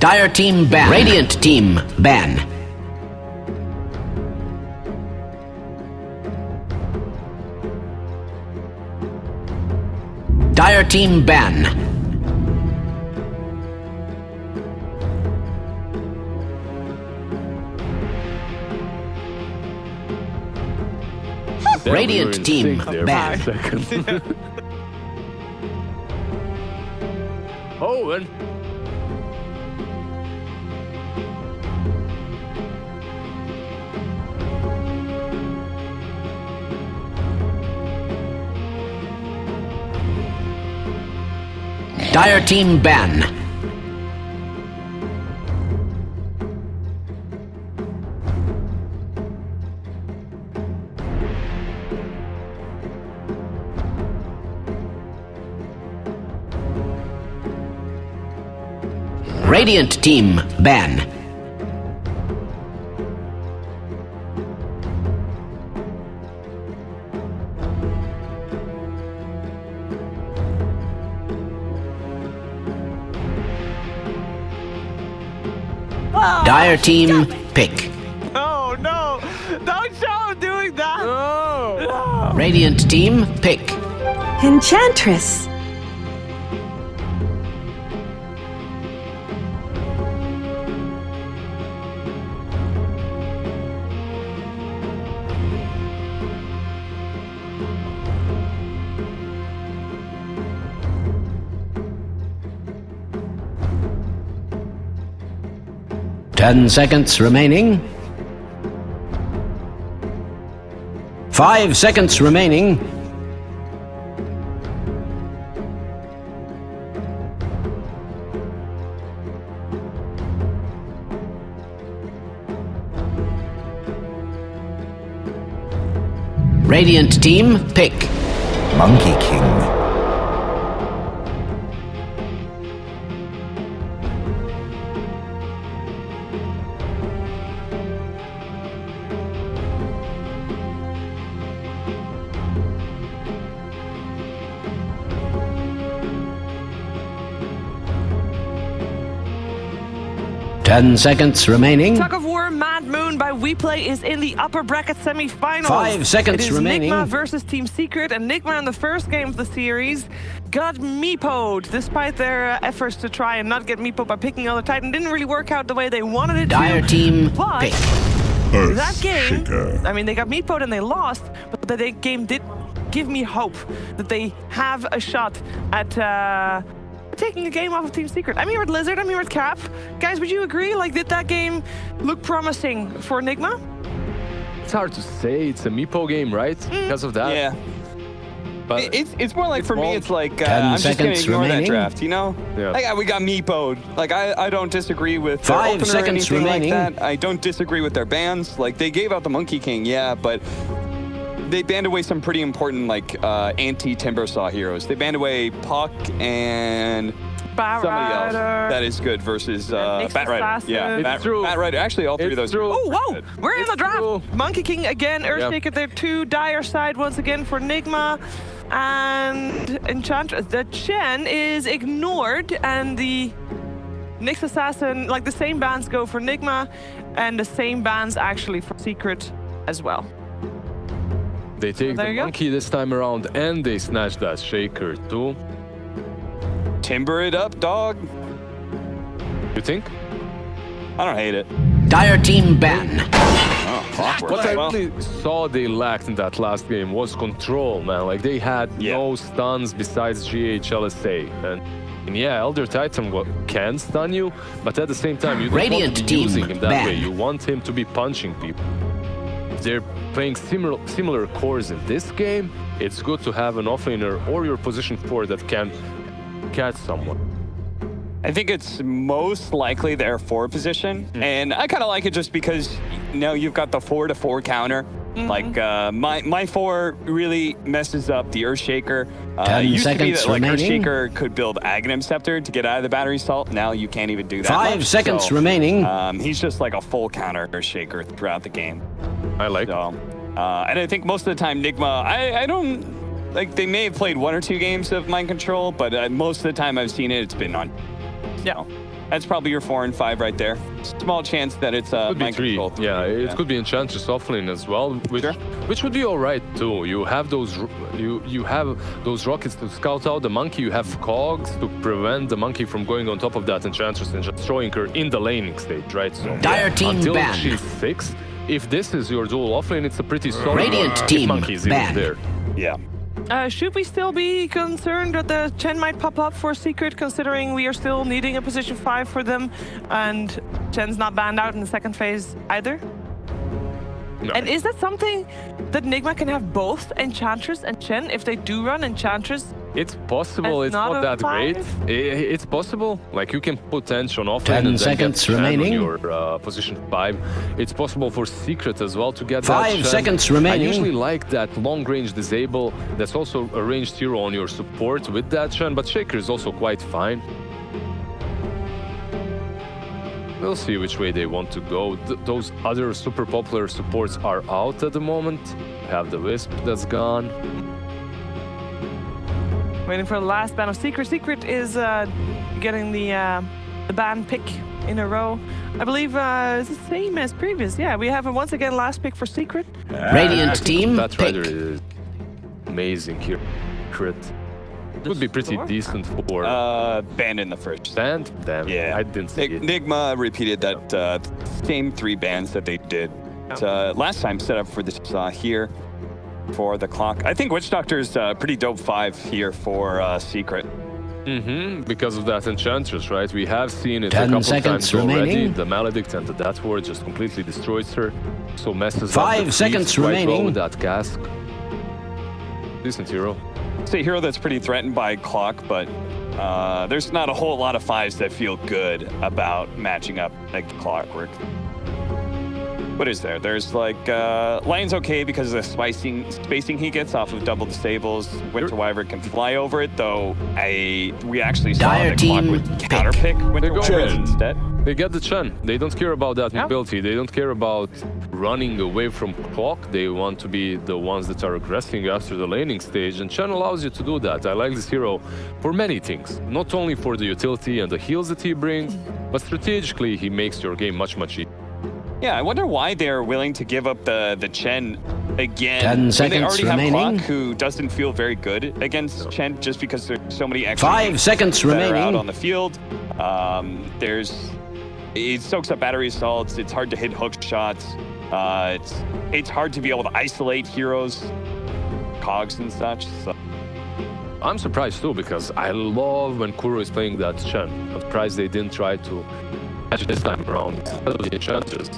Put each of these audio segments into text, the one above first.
Dire team ban. Radiant team ban. Dire team ban. Radiant team ban. Oh, and Dire team ban. Radiant team ban. Dire team pick. Oh no! Don't show him doing that! no. Radiant team pick. Enchantress. Ten seconds remaining. 5 seconds remaining. Radiant team pick. Monkey King. Ten seconds remaining. Tug of War Mad Moon by Weplay is in the upper bracket semi-finals. 5 seconds it is remaining. Nigma versus Team Secret, and Nigma in the first game of the series got meepoed. Despite their efforts to try and not get meepoed by picking other Titan, didn't really work out the way they wanted it Dire to. team But pick. that game, I mean, they got meepoed and they lost, but that game did give me hope that they have a shot at taking the game off of Team Secret. I'm here with Lizard, I'm here with Cap. Guys, would you agree? Like, did that game look promising for Nigma? It's hard to say. It's a meepo game, right? Because of that. Yeah. But It's more like, for me, it's like, 10 I'm just going to seconds ignore remaining. that draft, you know? Yeah. Like, we got meepoed. Like, I don't disagree with 5 their opener or seconds anything remaining. like that. I don't disagree with their bans. Like, they gave out the Monkey King, yeah, but they banned away some pretty important, like, anti-Timbersaw heroes. They banned away Puck and somebody else that is good versus Nyx Bat Rider. Assassin. Yeah, It's true. Bat Rider. Actually, all three of It's those. true. Oh, whoa! We're in the draft. true. Monkey King again, Earthshaker there too. Dire side once again for Nigma. And Enchantress. The Chen is ignored, and the Nyx Assassin, like the same bans go for Nigma, and the same bans actually for Secret as well. They take There the you go. monkey this time around, and they snatch that shaker too. Timber it up, dog. You think? I don't hate it. Dire team ban. Awkward. What I Well, really saw they lacked in that last game was control, man. Like, they had Yeah. no stuns besides GHLSA. And yeah, Elder Titan can stun you, but at the same time, you don't Radiant want to be team using him that ban. way. You want him to be punching people. If they're playing similar cores in this game, it's good to have an offlaner or your position 4 that can catch someone. I think it's most likely their 4 position, and I kind of like it just because you've got the 4-to-4 counter. Like my 4 really messes up the Earthshaker. 10 It used to be seconds that like remaining. Earthshaker could build Aghanim Scepter to get out of the battery salt. Now you can't even do that. 5 much, seconds so, remaining. He's just like a full counter Earthshaker throughout the game. I like it. So, and I think most of the time Nigma, I don't like. They may have played 1 or 2 games of Mind Control, but most of the time I've seen it, it's been on. Yeah. That's probably your 4 and 5 right there. Small chance that it's Could be mind 3. control. Yeah, it could be Enchantress offlane as well, which would be all right too. You have those rockets to scout out the monkey. You have cogs to prevent the monkey from going on top of that Enchantress and just throwing her in the laning stage, right? So Dire team until ban. she's fixed, if this is your dual offlane, it's a pretty solid Radiant team monkey is ban. even there. Yeah. Should we still be concerned that the Chen might pop up for Secret, considering we are still needing a position 5 for them, and Chen's not banned out in the second phase either? No. And is that something that Nigma can have both Enchantress and Chen if they do run Enchantress? It's possible. It's It's not not a that great. 5? It's possible. Like you can put Tench on offlane 10 and then seconds get Chen remaining. on your position 5. It's possible for Secret as well to get 5 that Chen. seconds I remaining. usually like that long range disable. That's also a ranged hero on your support with that Chen, but Shaker is also quite fine. We'll see which way they want to go. Those other super popular supports are out at the moment. We have the Wisp that's gone. Waiting for the last ban of Secret. Secret is getting the ban pick in a row. I believe it's the same as previous. Yeah, we have a once again last pick for Secret. Radiant team That Rider pick. is amazing here. Crit. Would be pretty Sure. decent for Banned in the first. stand. Damn, Yeah. I didn't see it. Nigma repeated that same 3 bans that they did last time set up for this here for the clock. I think Witch Doctor's pretty dope 5 here for Secret. Because of that Enchantress, right? We have seen it 10 a couple seconds times already. remaining. The Maledict and the Death Ward just completely destroys her. So messes 5 up the seconds Thieves quite well remaining. with that cask. Decent hero. It's a hero that's pretty threatened by clock, but there's not a whole lot of 5s that feel good about matching up like Clockwork. What is there? There's like Lion's okay because of the spacing he gets off of double disables. Winter Wyvern can fly over it, though we actually saw Dire that team Clock would counterpick Winter go Wyvern Chen. instead. They get the Chen. They don't care about that Yeah. mobility. They don't care about running away from clock. They want to be the ones that are aggressing after the laning stage, and Chen allows you to do that. I like this hero for many things. Not only for the utility and the heals that he brings, but strategically he makes your game much, much easier. Yeah, I wonder why they're willing to give up the Chen again. 10 when they seconds already remaining. have Clock, who doesn't feel very good against Chen, just because there's so many extra 5 units seconds that are out remaining. on the field. It soaks up battery assaults. It's hard to hit hook shots. It's hard to be able to isolate heroes, cogs and such. So. I'm surprised too, because I love when Kuro is playing that Chen. I'm surprised they didn't try to catch it this time around. Instead of the Enchantress.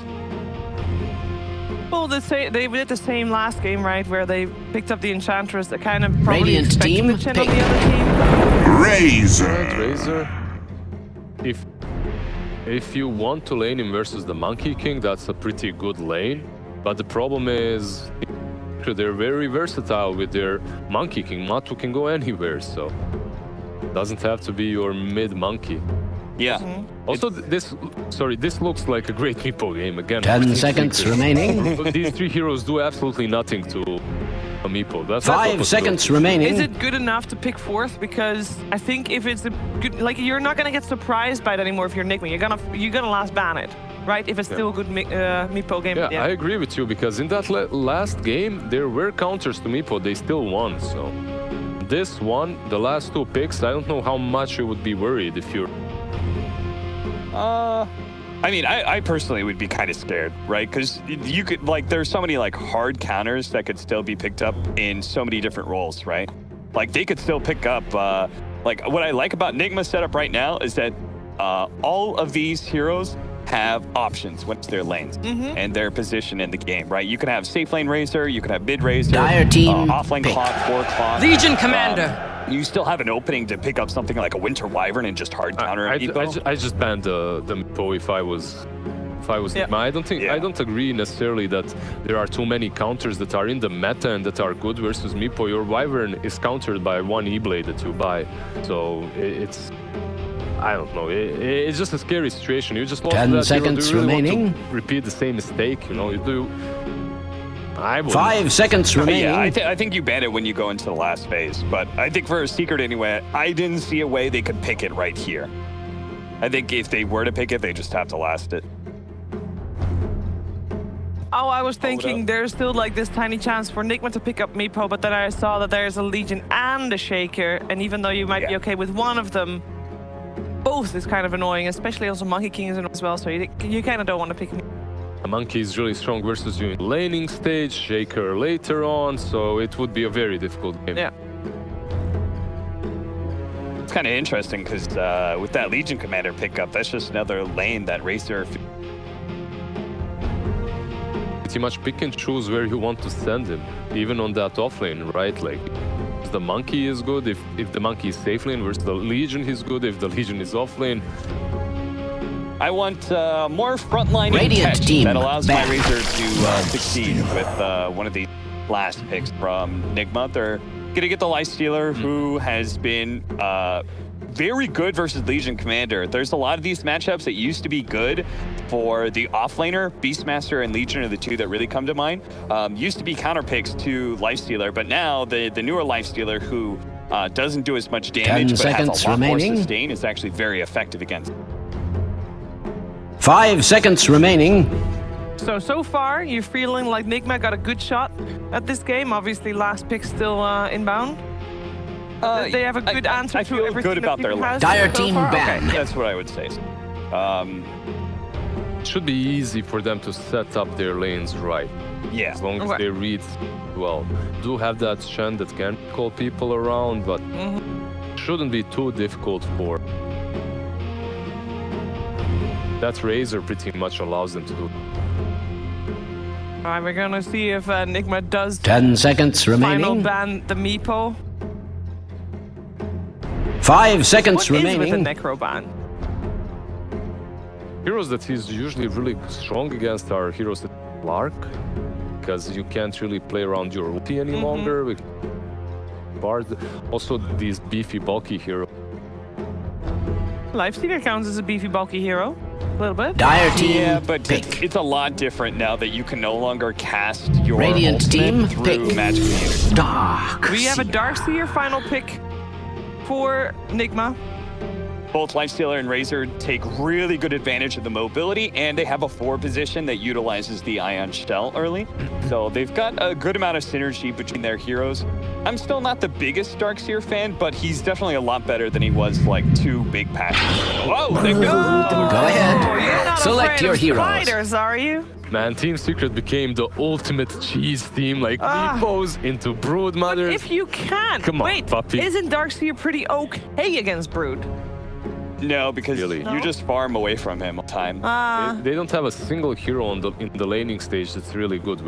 Well, they did the same last game, right? Where they picked up the Enchantress. They kind of probably Radiant expected team the Chen on pick. the other team. Razor. If you want to lane him versus the Monkey King, that's a pretty good lane. But the problem is they're very versatile with their Monkey King. Matu can go anywhere, so doesn't have to be your mid monkey. Yeah. Also, this looks like a great meeple game again. 10 seconds remaining. These 3 heroes do absolutely nothing to a meeple. That's 5 seconds Is remaining. it good enough to pick 4th? Because I think if it's a good, like, you're not gonna get surprised by it anymore if you're Nigma. You're gonna last ban it, right? If it's still a good meepo game. Yeah, I agree with you, because in that last game there were counters to meeple. They still won. So this one, the last 2 picks, I don't know how much you would be worried if you're. I mean, I personally would be kind of scared, right? Because you could, like, there's so many, like, hard counters that could still be picked up in so many different roles, right? Like, they could still pick up, like, what I like about Nigma's setup right now is that all of these heroes have options when it's their lanes and their position in the game, right? You can have safe lane Razor, you can have mid Razor, Dire team offlane pick. Clock, 4 Clock. Legion Commander. You still have an opening to pick up something like a Winter Wyvern and just hard counter a meepo. I just banned the meepo if I was Yeah. Nigma. I don't agree necessarily that there are too many counters that are in the meta and that are good versus meepo. Your Wyvern is countered by 1 E-Blade that you buy, so it's. I don't know. It's just a scary situation. You just lost 10 that seconds hero. Do you really remaining. want to repeat the same mistake? You know, you do. I would. 5 seconds remaining. Yeah, I think you ban it when you go into the last phase. But I think for a Secret anyway, I didn't see a way they could pick it right here. I think if they were to pick it, they just have to last it. Oh, I was thinking there's still like this tiny chance for Nigma to pick up Meepo, but then I saw that there's a Legion and a Shaker, and even though you might be okay with one of them, both is kind of annoying, especially also Monkey King is in as well, so you kind of don't want to pick him. A Monkey is really strong versus you in laning stage, Shaker later on, so it would be a very difficult game. Yeah. It's kind of interesting because with that Legion Commander pickup, that's just another lane that Racer. Pretty much pick and choose where you want to send him, even on that offlane, right? Like, the Monkey is good if the Monkey is safe lane versus the Legion is good if the Legion is offlane. I want more frontline Radiant tech team that allows my back. Razor to succeed with one of the last picks from Nigma. They're gonna get the Lifestealer, who has been very good versus Legion Commander. There's a lot of these matchups that used to be good for the offlaner. Beastmaster and Legion are the two that really come to mind. Used to be counter picks to Lifestealer, but now the newer Lifestealer, who doesn't do as much damage but has a lot more sustain, is actually very effective against. 5 seconds remaining. So far, you're feeling like Nigma got a good shot at this game. Obviously, last pick still inbound. They have a good answer I to feel everything good about their lane. Dire so team far. ban. Okay. That's what I would say. It should be easy for them to set up their lanes right. Yeah. As long as they read well. Do have that Shen that can call people around, but shouldn't be too difficult for. That Razor pretty much allows them to do. All right, we're gonna see if Nigma does 10 seconds final remaining. ban the Meepo. 5 seconds What is remaining. with the Necro ban? Heroes that he's usually really strong against are heroes that Lark, because you can't really play around your ulti any longer. With Bard, also these beefy, bulky heroes. Lifestealer counts as a beefy, bulky hero. A little bit. Dire team Yeah, but pick. it's a lot different now that you can no longer cast your Radiant ultimate team through pick. Magic Community. Dark. We have a Darkseer final pick for Nigma. Both Lifestealer and Razor take really good advantage of the mobility, and they have a 4 position that utilizes the Ion Shell early. So they've got a good amount of synergy between their heroes. I'm still not the biggest Darkseer fan, but he's definitely a lot better than he was like 2 big patches. Whoa, they go! Go ahead. You're not Select afraid your of heroes. spiders, are you? Man, Team Secret became the ultimate cheese team, like Meepos into Brood Mothers. If you can. Come on, Wait, puppy. isn't Darkseer pretty okay against Brood? No, because Really? you just farm away from him all the time. They don't have a single hero in the laning stage that's really good.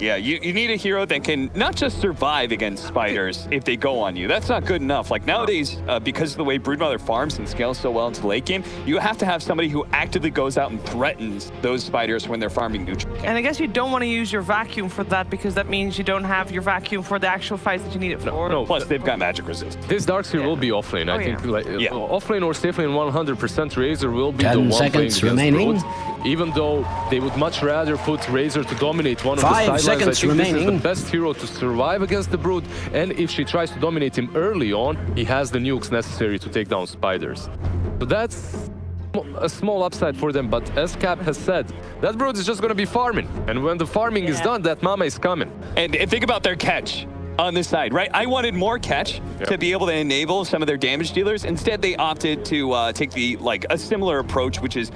Yeah, you need a hero that can not just survive against spiders if they go on you. That's not good enough. Like nowadays, because of the way Broodmother farms and scales so well into the late game, you have to have somebody who actively goes out and threatens those spiders when they're farming neutral. And I guess you don't want to use your vacuum for that because that means you don't have your vacuum for the actual fights that you need it for. No, Plus, they've got magic resist. this Darkseer will be offlane. I think like, offlane or safe lane 100% Razor will be 10 the one seconds playing remaining. against Brood, even though they would much rather put Razor to dominate one of 5 the sidelines. seconds I think remaining. this is the best hero to survive against the Brood, and if she tries to dominate him early on, he has the nukes necessary to take down spiders. So that's a small upside for them, but as Cap has said, that Brood is just going to be farming, and when the farming is done, that mama is coming. And think about their catch on this side, right? I wanted more catch to be able to enable some of their damage dealers. Instead, they opted to take a similar approach, which is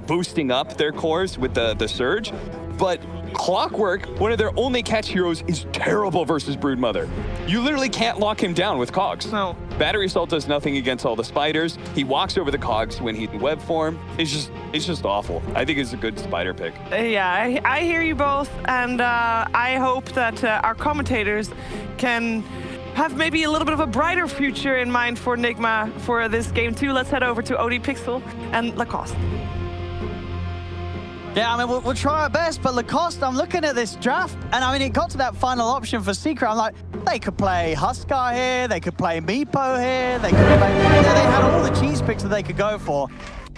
boosting up their cores with the surge. But Clockwork, one of their only catch heroes, is terrible versus Broodmother. You literally can't lock him down with cogs. No. Battery Assault does nothing against all the spiders. He walks over the cogs when he's in web form. It's just awful. I think it's a good spider pick. Yeah, I hear you both, and I hope that our commentators can have maybe a little bit of a brighter future in mind for Nigma for this game too. Let's head over to OD Pixel and Lacoste. Yeah, I mean, we'll try our best, but Lacoste, I'm looking at this draft, and I mean, it got to that final option for Secret. I'm like, they could play Huskar here, they could play Meepo here, they could play... They had all the cheese picks that they could go for.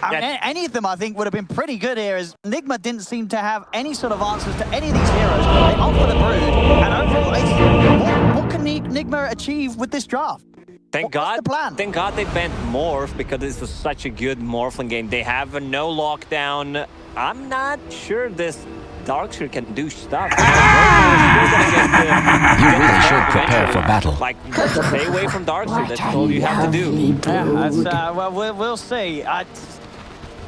I mean, any of them, I think, would have been pretty good here, as Nigma didn't seem to have any sort of answers to any of these heroes. They opt for the Brood, and overall, what can Nigma achieve with this draft? Thank What's God. the plan? Thank God they banned Morph because this was such a good Morphling game. They have a no lockdown. I'm not sure this Darkseer can do stuff. You really should prepare for battle. Like, stay away from Darkseer. That's all you have to do. Yeah, well, we'll see.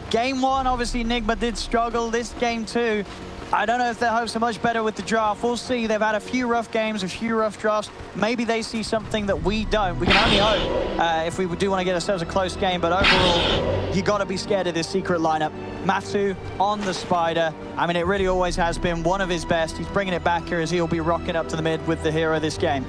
Game 1, obviously, Nigma did struggle. This game 2, I don't know if their hopes are much better with the draft. We'll see. They've had a few rough games, a few rough drafts. Maybe they see something that we don't. We can only hope if we do want to get ourselves a close game. But overall, you got to be scared of this secret lineup. Matu on the Spider. I mean, it really always has been one of his best. He's bringing it back here as he'll be rocking up to the mid with the hero this game.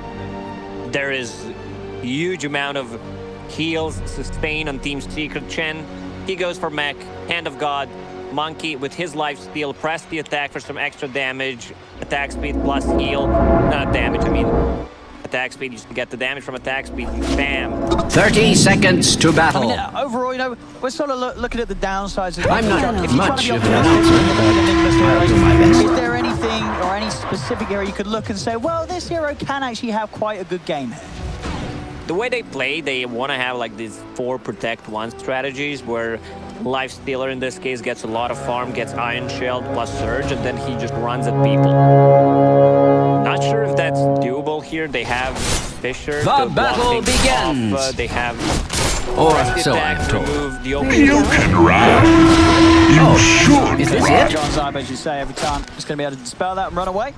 There is a huge amount of heals, sustain on Team Secret. Chen, he goes for mech, Hand of God. Monkey with his life steal, press the attack for some extra damage, attack speed plus heal, not damage, I mean attack speed, you just get the damage from attack speed, bam. 30 seconds to battle. I mean, overall, you know, we're sort of looking at the downsides of I'm not if you're much trying of to be an optimistic, I'll do my best. is there anything or any specific area you could look and say, well, this hero can actually have quite a good game here? The way they play, they want to have like these 4 protect 1 strategies where Life Stealer in this case gets a lot of farm, gets Iron Shield plus Surge, and then he just runs at people. Not sure if that's doable here. They have Fisher. The battle begins! They have Or press so attack, I'm told. remove the open You can run. You should. Is this it? John's Eye, as you say, every time. Just going to be able to dispel that and run away.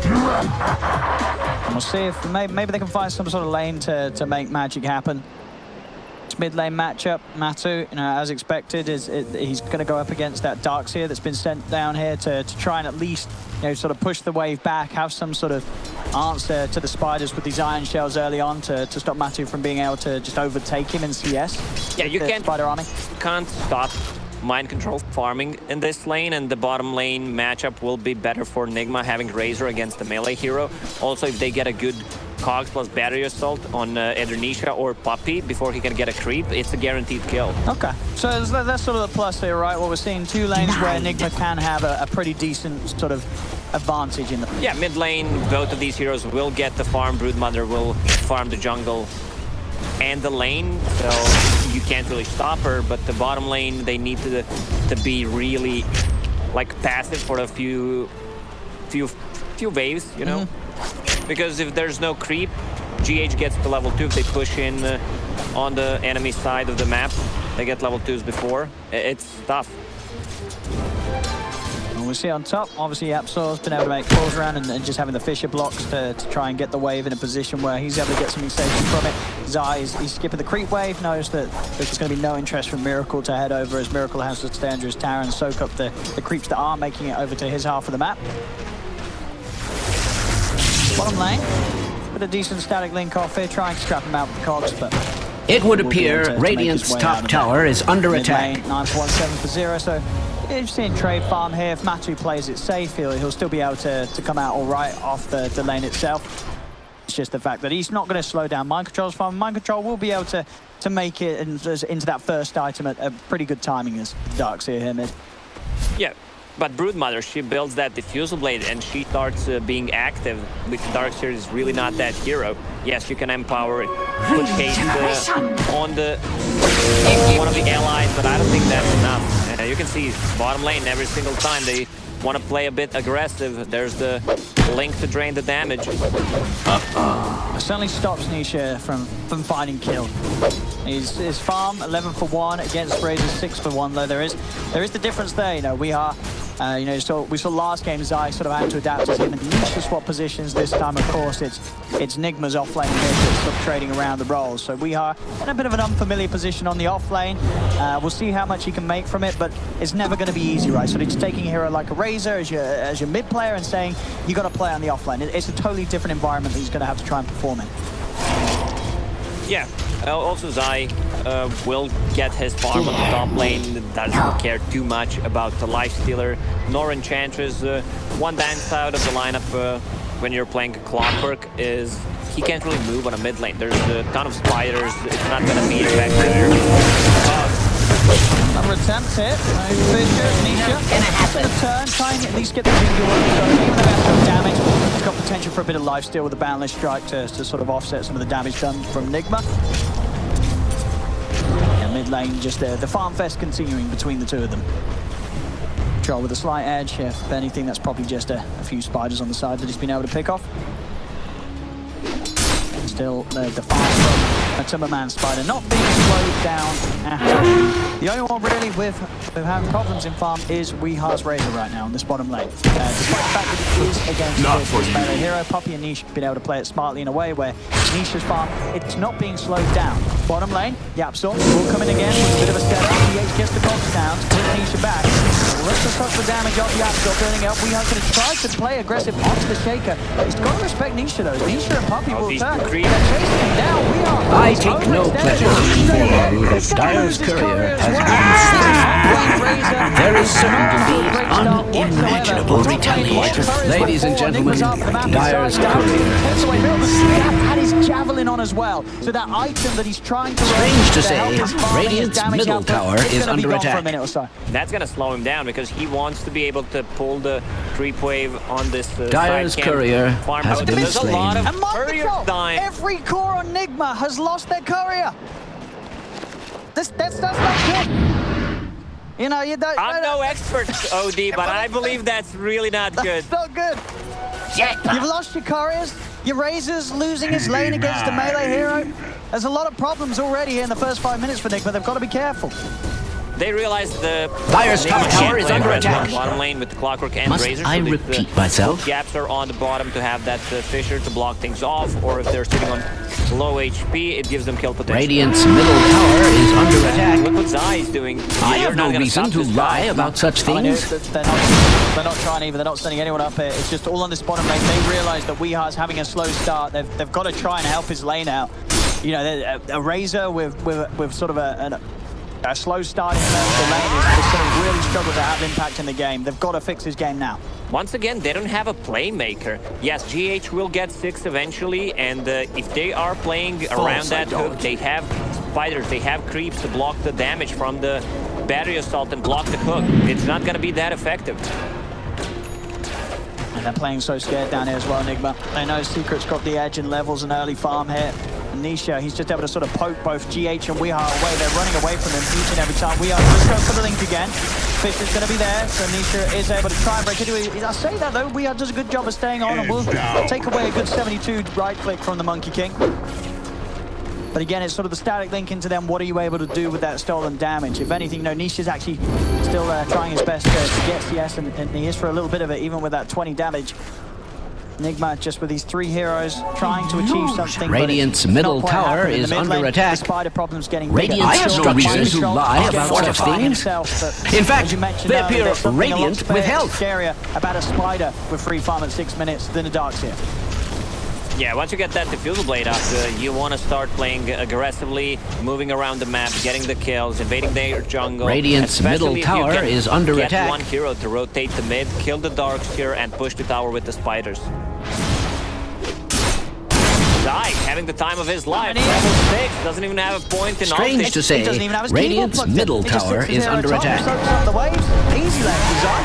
And we'll see if maybe they can find some sort of lane to make magic happen. It's mid lane matchup. Matu, you know, as expected, he's going to go up against that Darkseer that's been sent down here to try and at least, you know, sort of push the wave back, have some sort of answer to the Spiders with these Iron Shells early on to stop Matu from being able to just overtake him in CS. Yeah, you can't stop mind control farming in this lane, and the bottom lane matchup will be better for Nigma having Razor against the melee hero. Also, if they get a good Cogs plus Battery Assault on Edernisha or Puppy before he can get a creep, it's a guaranteed kill. Okay, so that's sort of the plus here, right? Well, we're seeing 2 lanes where Nigma can have a pretty decent sort of advantage in the... Yeah, mid lane, both of these heroes will get the farm. Broodmother will farm the jungle and the lane, so you can't really stop her, but the bottom lane, they need to be really like passive for a few waves, you know? Because if there's no creep, GH gets to level 2. If they push in on the enemy side of the map, they get level 2s before. It's tough. And we see on top, obviously Absol's been able to make calls around and just having the Fisher blocks to try and get the wave in a position where he's able to get something safe from it. Zai, he's skipping the creep wave, knows that there's going to be no interest from Miracle to head over, as Miracle has to stay under his tower and soak up the creeps that are making it over to his half of the map. Bottom lane, with a decent static link off here, trying to scrap him out with the Cogs, but... It would appear Radiant's top tower is under attack. 9-1-7 for 0, so interesting trade farm here. If Matu plays it safe, he'll still be able to come out all right off the lane itself. It's just the fact that he's not going to slow down Mind Control's farm. Mind Control will be able to make it into that first item at a pretty good timing as Darkseer here mid. Yeah. But Broodmother, she builds that Diffusal Blade and she starts being active, which Darkseer is really not that hero. Yes, you can empower it, put haste on one of the allies, but I don't think that's enough. You can see bottom lane every single time they want to play a bit aggressive. There's the link to drain the damage. It certainly stops Nisha from finding kill. His farm 11 for 1 against Razor 6 for 1, though there is the difference there. You know, we are. You know, so we saw last game Zai sort of had to adapt to him and Nisha swap positions. This time, of course, it's Nigma's offlane here that's sort of trading around the roles. So we are in a bit of an unfamiliar position on the offlane. We'll see how much he can make from it, but it's never going to be easy, right? So he's taking a hero like a Razor as your mid player and saying you got to play on the offlane. It's a totally different environment that he's going to have to try and perform in. Yeah. Also, Zai will get his farm on the top lane, doesn't care too much about the Lifestealer nor Enchantress. One downside of the lineup when you're playing Clockwork is he can't really move on a mid lane. There's a ton of spiders, it's not going to be effective. Another attempt here. Fisher, Nisha. Gonna turn, try and at least get the jingle going. So even though that's some damage, he's got potential for a bit of lifesteal with the Boundless Strike to sort of offset some of the damage done from Nigma. And mid lane, just the farm fest continuing between the two of them. Troll with a slight edge. If anything, that's probably just a few spiders on the side that he's been able to pick off. Still the fast a Timberman spider not being slowed down at all. The only one really with having problems in farm is Weehar's Razor right now on this bottom lane. Despite the fact that it is against this melee hero, Poppy and Niche have been able to play it smartly in a way where Niche's farm, it's not being slowed down. Bottom lane, Yapstorm will come in again with a bit of a setup. DH gets the cogs down to put Nisha back. Looks to suck the damage off Yapstorm, building up. Weehar's going to try to play aggressive onto the Shaker. He's got to respect Nisha though. Nisha and Poppy will turn. They're chasing him down. I take no pleasure in informing you that Dyer's courier has been slain. There is certain to be unimaginable retaliation. Ladies and gentlemen, Dyer's courier has been slain. Had his javelin on as well, so that item that he's trying to strange to say, Radiant's middle tower is under attack. That's gonna slow him down because he wants to be able to pull the creep wave on this Dyer's courier has been slain. And dying. Every core on Nigma has lost their courier. That's not good. You know, you don't. I'm no expert, OD, but I believe that's really not good. That's not good. You've lost your couriers. Your Razor's losing his lane against a melee hero. There's a lot of problems already here in the first 5 minutes for Nigma. They've got to be careful. They realize the Dyer's top tower is under attack. Bottom lane with the Clockwork and Must Razor. I repeat myself? Both gaps are on the bottom to have that Fissure to block things off, or if they're sitting on low HP, it gives them kill potential. Radiant's middle tower is under attack. Look what Zai's doing. I have no reason to lie about such things. They're not trying either. They're not sending anyone up here. It's just all on this bottom lane. They realize that Weehar's having a slow start. They've got to try and help his lane out. You know, a Razor with sort of a slow start in terms of the lane is going to really struggle to have impact in the game. They've got to fix his game now. Once again, they don't have a playmaker. Yes, GH will get 6 eventually, and if they are playing around that hook, they have spiders, they have creeps to block the damage from the battery assault and block the hook. It's not going to be that effective. And they're playing so scared down here as well, Nigma. They know Secret's got the edge in levels and early farm here. Nisha, he's just able to sort of poke both GH and Weehar away. They're running away from him each and every time. Weehar just goes for the link again. Fish is going to be there, so Nisha is able to try and break into it. I say that though, Weehar does a good job of staying on and will take away a good 72 right click from the Monkey King. But again, it's sort of the static link into them. What are you able to do with that stolen damage? If anything, no, Nisha's actually still trying his best to get CS, and he is for a little bit of it, even with that 20 damage. Nigma just with these 3 heroes trying to achieve something. Radiant's middle tower is under attack. The spider problem's getting Radiant has no reason to lie about such things. In fact, they appear radiant with health. Scarier about a spider with free farm at 6 minutes than a Darkseer. Yeah, once you get that Diffusal Blade up, you want to start playing aggressively, moving around the map, getting the kills, invading their jungle. Radiant's middle tower is under attack. Get one hero to rotate the mid, kill the Darkseer, and push the tower with the spiders. Zai, having the time of his life, level 6, doesn't even have a point in Strange to say, Radiant's middle tower is under attack. The waves, easy left for Zai.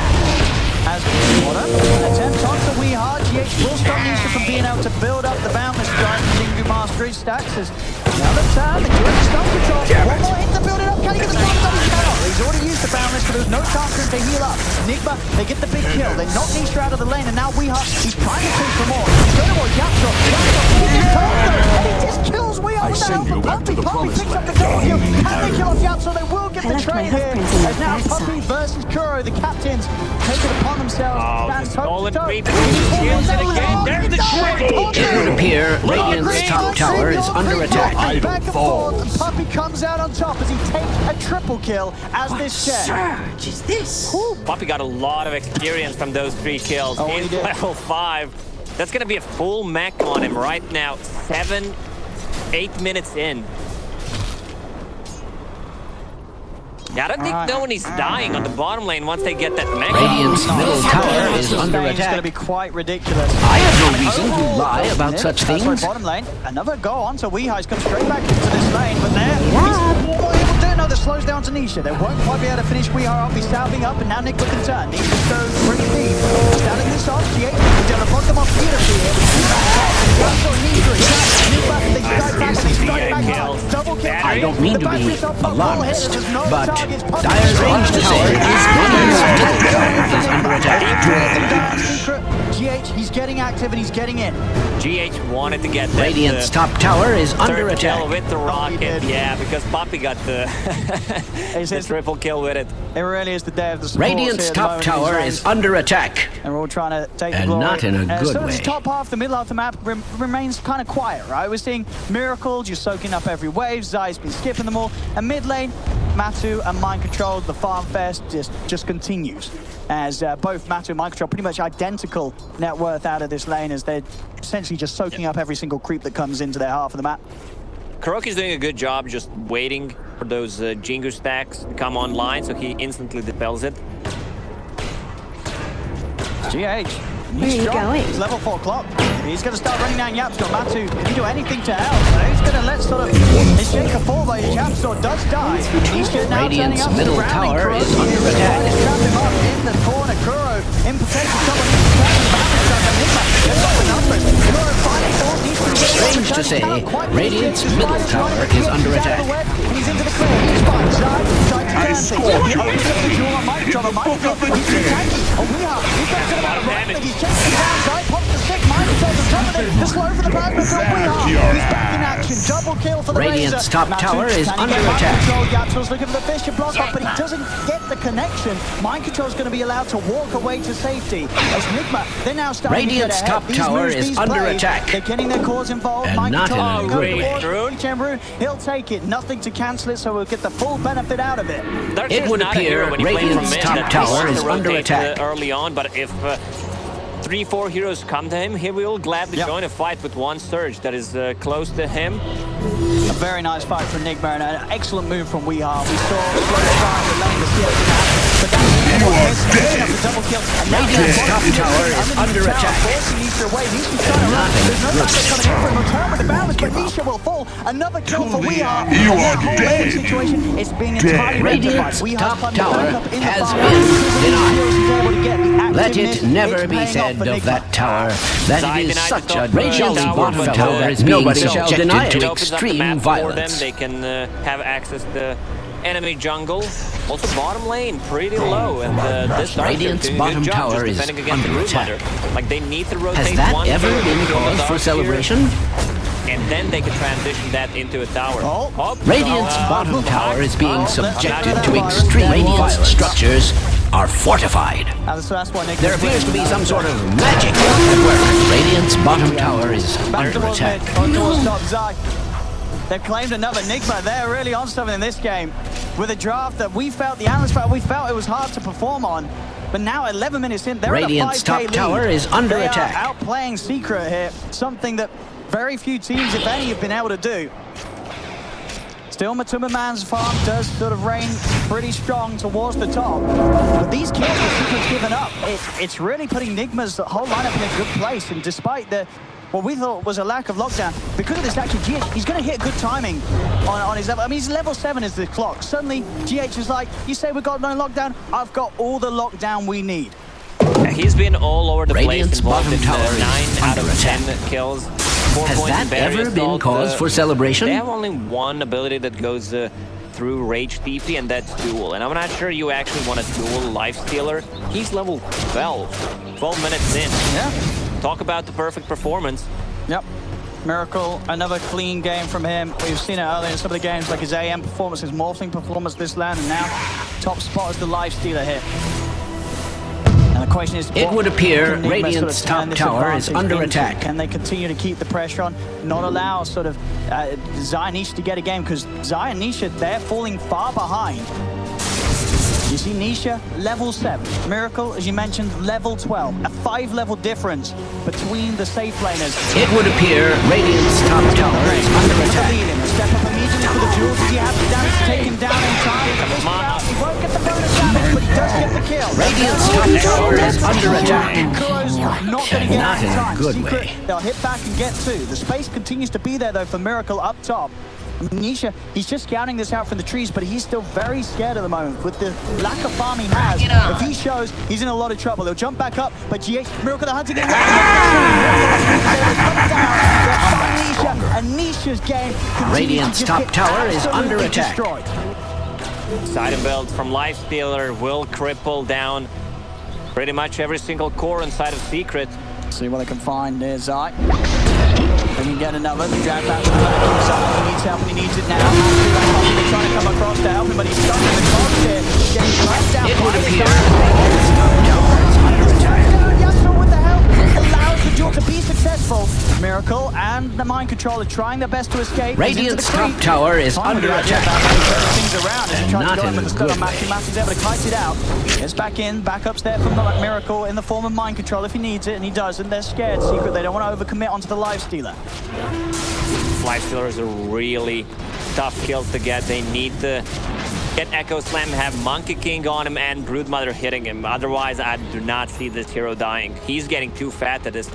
As water, an attempt on the Weehar. GH will stop Nisha from being able to build up the Boundless Strike. Jingu Mastery stacks as another turn. The Jingu stun control. One more hit to build it up. Can he get the stun? No, he cannot. He's already used the Boundless, but there's no chance for him to heal up. Nigma, they get the big kill. They knock Nisha out of the lane, and now Weehar, he's trying to push for more. He's going to watch Yapstorm. He just kills Weehar with the help of Puppy. Puppy picks up the double kill. Can they kill off Yapstorm? They will get the trade here. As now Puppy versus Kuro, the captains take it upon themselves. Nolan creep kills it again. There's the trade. It would appear Radiant's top tower is under attack. Back and forth, Puppy comes out on top as he takes a triple kill as this check. Surge is this? Puppy got a lot of experience from those 3 kills. He's level 5. That's gonna be a full mech on him right now. 8 minutes in. Yeah, I don't think no one is dying on the bottom lane once they get that mech. Radiant's middle tower is under attack. It's going to be quite ridiculous. I have no reason to lie about such things. Bottom lane, another go on, so Weehi's come straight back into this lane, but there, he's able to do another that slows down Tanisha. They won't quite be able to finish Weehaw off. He's salving up, and now Nigma can turn. Nigma goes pretty deep. Standing this off, G8. He's going to block them off beautifully here. Double kill. I don't mean to be alarmist, but Dire's range to say is under attack. Secret. GH, he's getting active and he's getting in. GH wanted to get that, Radiant's top tower is under third attack. kill with the rocket. Yeah, because Poppy got the, the triple kill with it. It really is the day of the supports. Radiant's top tower is under attack. And we're all trying to take the And glory. not in a good so way. this top half, the middle half of the map remains kind of quiet, right? We're seeing Miracle just soaking up every wave. Zai's been skipping them all. And mid lane, Matu and Mind Control, the farm fest just continues. As both Matu and Mind Control pretty much identical net worth out of this lane as they're essentially just soaking up every single creep that comes into their half of the map. Kuroky's doing a good job just waiting for those Jingu stacks to come online, so he instantly dispels it. GH. Where are you going? It's level 4 clock. He's going to start running down Yapstor. Matu can do anything to help. He's going to let sort of his Shaker fall, but Yapstor does die. He's now Radiant's turning up middle surrounding tower Kuro. is under attack. He's trapped him up in the corner. Kuro in potential trouble. They've got the numbers. Kuro finally falls. Strange to say, Radiant's middle tower is under attack. And he's into the clear. He's fine. I scored you. He's chasing down Zai, pops the stick, Mind Control's on top of it. The slow for the plasma from Weehaw. He's back in action. Double kill for the Radiant's Razor. top tower is under attack. Yapstor's looking for the Fisher block up, but he doesn't get the connection. Mind Control's going to be allowed to walk away to safety. As Nigma, they're now starting Radiant's to get ahead. top These tower moves, is these under plays, attack. They're getting their cores involved. And Mind not in Control a go good way. forward. Chemru, he'll take it. Nothing to cancel it, so we'll get the full benefit out of it. It would appear Radiant's top tower is under attack. Early on, but if 3-4 heroes come to him, he will gladly join a fight with one Surge that is close to him. A very nice fight from Nigma and an excellent move from Weehaw. We saw slow fire with lane the seal, but that's the double kill. And now Radiant's top tower is under attack. Forcing Nisha away. Nisha's trying to run. There's no backup coming in from return with the balance, but Nisha will fall. Another kill for Weehaw. You And that are whole dead. lane situation is being entirely Radiant's rectified. top Weeha's tower backup in the has fire. been denied. He's able to get the Let it activeness. never It's be paying off said for of Nigma. that tower that Zai it is denied such the a top, Radiant's tower, bottom but, tower is being nobody shall subjected deny it. to It opens up the extreme map for violence. them. They can have access to enemy jungle. Also bottom lane, pretty low. And this Dark Radiant's doing a good bottom job tower just is defending against under the attack. Broodmother. Like they need to rotate Has that one ever hero been to the cause for Dark celebration? And then they can transition that into a tower. Radiant's bottom tower is being subjected to extreme Radiant's structures are fortified. So that's why There appears to be some sort of magic at work. Radiant's bottom tower is under attack. They've claimed another Nigma. They're really on something in this game. With a draft that we felt, the analysts felt, we felt it was hard to perform on. But now 11 minutes in, they're Radiant's at a 5K top tower lead. is under They attack. are outplaying Secret here. Something that very few teams, if any, have been able to do. Still, Matuma Man's farm does sort of reign pretty strong towards the top. But these kills that Secret's given up, it's really putting Nigma's whole lineup in a good place. And despite the what we thought was a lack of lockdown, because of this action, GH, he's going to hit good timing on his level. I mean, he's level 7 is the clock. Suddenly, GH is like, you say we've got no lockdown? I've got all the lockdown we need. He's been all over the Radiant's place, involved bottom in tower is 9 out of under 10 attack. kills. 4 Has points in that barrier ever been assault. cause for celebration? They have only one ability that goes through Rage TP, and that's Duel. And I'm not sure you actually want a Duel Lifestealer. He's level 12, 12 minutes in. Yeah. Talk about the perfect performance. Yep. Miracle, another clean game from him. We've seen it earlier in some of the games, like his AM performance, his morphling performance this land, and now top spot is the Lifestealer hit. And the question is, It what would appear can Nigma Radiant's sort of turn top this tower is advantage under into? attack. Can they continue to keep the pressure on, not allow sort of Zai and Nisha to get a game? Because Zai and Nisha, they're falling far behind. You see Nisha, level 7. Miracle, as you mentioned, level 12. A 5-level difference between the safe laners. It would appear Radiant's top tower is under attack. Step up immediately for the duel. Does he have the damage to take him down in time? He won't get the bonus damage, but he does get the kill. Radiant's top tower is under attack. Kuro's not going to get Not out in in a time. good Secret, way. they'll hit back and get 2. The space continues to be there, though, for Miracle up top. Nisha, he's just scouting this out from the trees, but he's still very scared at the moment with the lack of farm he has. If he shows, he's in a lot of trouble. He'll jump back up, but GH, Miracle the Hunting again. And Nisha's game. Radiant's top tower is under attack. Destroyed. Side and build from Lifestealer will cripple down pretty much every single core inside of Secret. See what they can find there, Zai. They can get another. The drag back to the back. He needs help and he needs it now. He's trying to come across to help him, but he's stuck in the cross here. Getting dragged down. It would appear Yasuo with the help allows the duel to be successful. Miracle and the Mind Controller trying their best to escape. Radiant's top tower is under attack. Things around as he tries to go in with the stun on Matthew. Matthew's able to kite it out. Gets back in, backups there from the Miracle in the form of Mind Control if he needs it, and he does, and they're scared. Secret, they don't want to overcommit onto the Lifestealer. Lifestealer is a really tough kill to get. They need to get Echo Slam, have Monkey King on him, and Broodmother hitting him. Otherwise, I do not see this hero dying. He's getting too fat at this.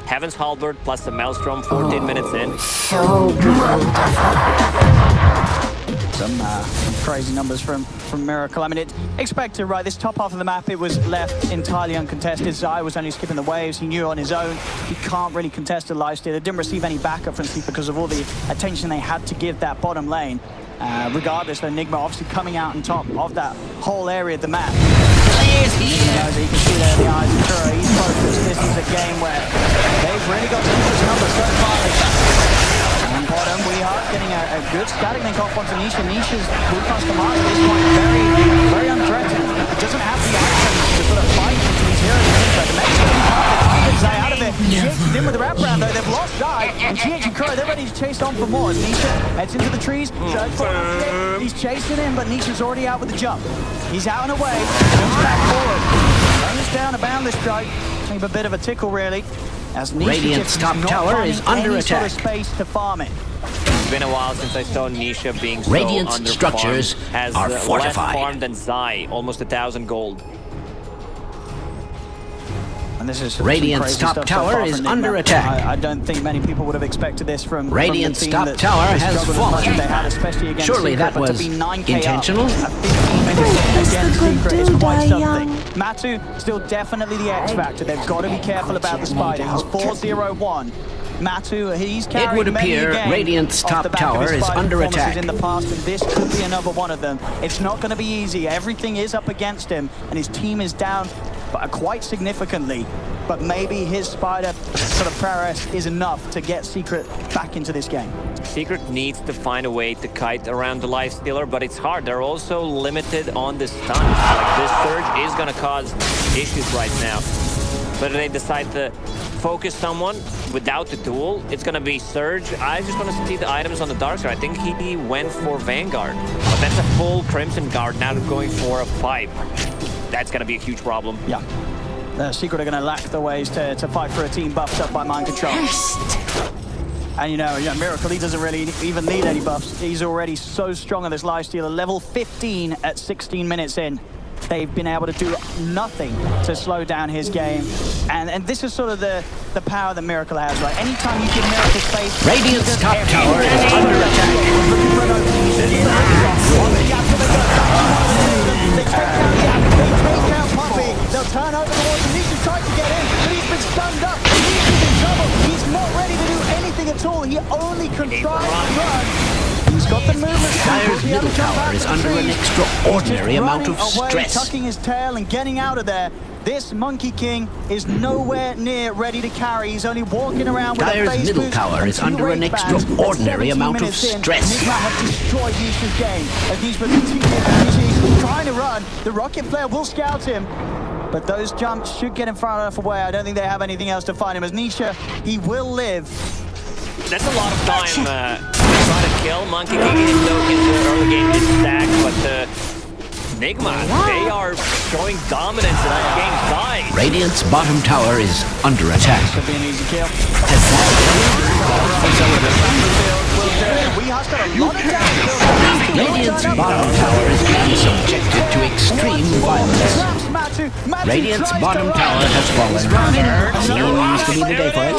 Heaven's Halberd plus the Maelstrom, 14 minutes in. Some crazy numbers from Miracle. I mean, it's expected, right? This top half of the map, it was left entirely uncontested. Zai was only skipping the waves. He knew on his own he can't really contest the Lifestealer. They didn't receive any backup from Sleep because of all the attention they had to give that bottom lane. Regardless, though, Nigma obviously coming out on top of that whole area of the map. You can see there the eyes of Kura. He's focused. This is a game where they've really got Secret's numbers so far. On bottom, we are getting a good static link off onto Nisha. Nisha's blue customize at this point very unthreatened. It doesn't have the items to sort of fight into these heroes. But the next one gets Zai out of it. GH is in with the wraparound though. They've lost Zai. And GH and Kura, they're ready to chase on for more. As Nisha heads into the trees. He's chasing him, but Nisha's already out with the jump. He's out and away. Comes back forward. Runs down about this strike. A bit of a tickle, really. As Radiant's top tower is under attack. Sort of space to farm it. It's been a while since I saw Nisha being so Radiant's under structures has are less fortified. farm than Zai, almost 1,000 gold. And this is Radiant's top tower is under attack. I don't think many people would have expected this from Radiant's the team top that tower has fallen. They had, especially against Surely Secret, that was but to be 9K intentional. Up, 15 minutes against Secret is quite something. Matu still definitely the X factor. They've got to be careful about the Spider. He's 4-0-1. Matu, he's carrying It would appear Radiant's top tower is under attack. In the past, and this could be another one of them. It's not going to be easy. Everything is up against him, and his team is down quite significantly. But maybe his Spider sort of prowess is enough to get Secret back into this game. Secret needs to find a way to kite around the Lifestealer, but it's hard. They're also limited on the stuns. Like, this surge is going to cause issues right now. Whether they decide to focus someone without the duel, it's going to be Surge. I just want to see the items on the dark side. I think he went for Vanguard. But that's a full Crimson Guard now going for a pipe. That's going to be a huge problem. Yeah. Secret are going to lack the ways to fight for a team buffed up by Mind Control. And you know, Miracle, he doesn't really even need any buffs. He's already so strong on this Lifestealer. Level 15 at 16 minutes in. They've been able to do nothing to slow down his game. And this is sort of the power that Miracle has, right? Anytime you give Miracle space... Radiant's top tower is under attack. They take out Puppy. They'll turn over the walls. Nisha's tried to get in, but he's been stunned up. Nisha's in trouble. He's not ready to do anything at all. He only can try and run. He's got the movement. Dire's middle tower is under an extraordinary amount of stress. Tucking his tail and getting out of there. This Monkey King is nowhere near ready to carry. He's only walking around with Dire's a face middle boost tower is under an extraordinary amount of stress. Nigma have destroyed Nisha's game. As Nigma continues trying to run, the Rocket Flare will scout him. But those jumps should get him far enough away. I don't think they have anything else to find him. As Nisha, he will live. That's a lot of time trying to kill Monkey King, even though his early game is stacked. But Nigma, they are showing dominance in that game side. Radiant's bottom tower is under attack. Could be an easy kill. Radiant's bottom tower is being subjected to extreme violence. Radiant's bottom tower has fallen. Seems to be the day for it.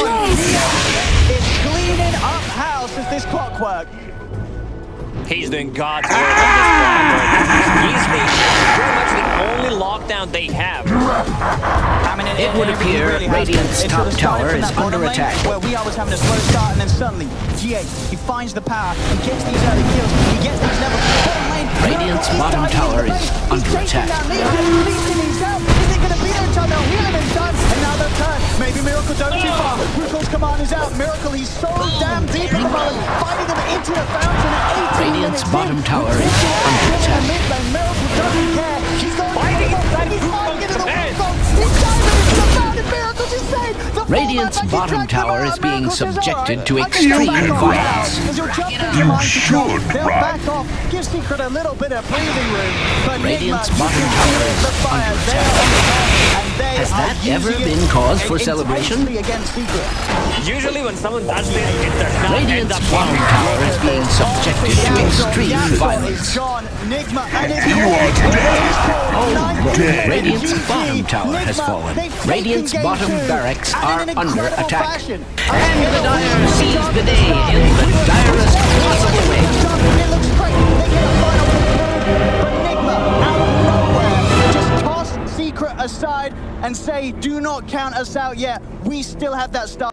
It's cleaning up house as this clockwork. He's doing God's work on this platform. He's pretty much the only lockdown they have. I mean, It would appear really Radiant's it top should've started tower from is that bottom under lane, attack. Where we always having a slow start, and then suddenly, GA, he finds the power, he gets these early kills, he gets these levels. Bottom lane, Radiant's he's bottom diving tower into the is base. under He's chasing attack. down Nigma, leasing himself. Is it going to be their turn? They'll heal him in time, and now they'll turn. Maybe Miracle don't too far. Miracle's command is out. Miracle, he's so damn deep at the moment, fighting them into the fountain at 18 Radiant's minutes bottom in. tower is It's under in attack. the mid lane. Miracle doesn't care. He's going Fighting inside he's Miracle fighting into the command. wall. He's diving into the fountain. Miracle just saved. The Radiant's fullback, he bottom dragged him tower out. is being Miracle says, subjected "Alright, to I can go extreme back off violence." now." As you'll jump into You mind control, should, they'll right? back off, give Secret a little bit of breathing room. But Radiant's Nigma, bottom you can tower feel is the fire. under They attack. are on top, and they Has are that ever using been it cause for celebration? intensely against Secret. Usually when someone does this, it's their shot ends Radiant's up bottom being tower is being subjected to extreme violence. Nigma and his You are dead. Radiant's bottom tower has fallen. Radiant's bottom barracks are under attack. And the Dire seize the day in the direst possible way. It looks great. They get a final conclude, but Nigma, out of nowhere, just toss Secret aside and say, do not count us out yet. We still have that start.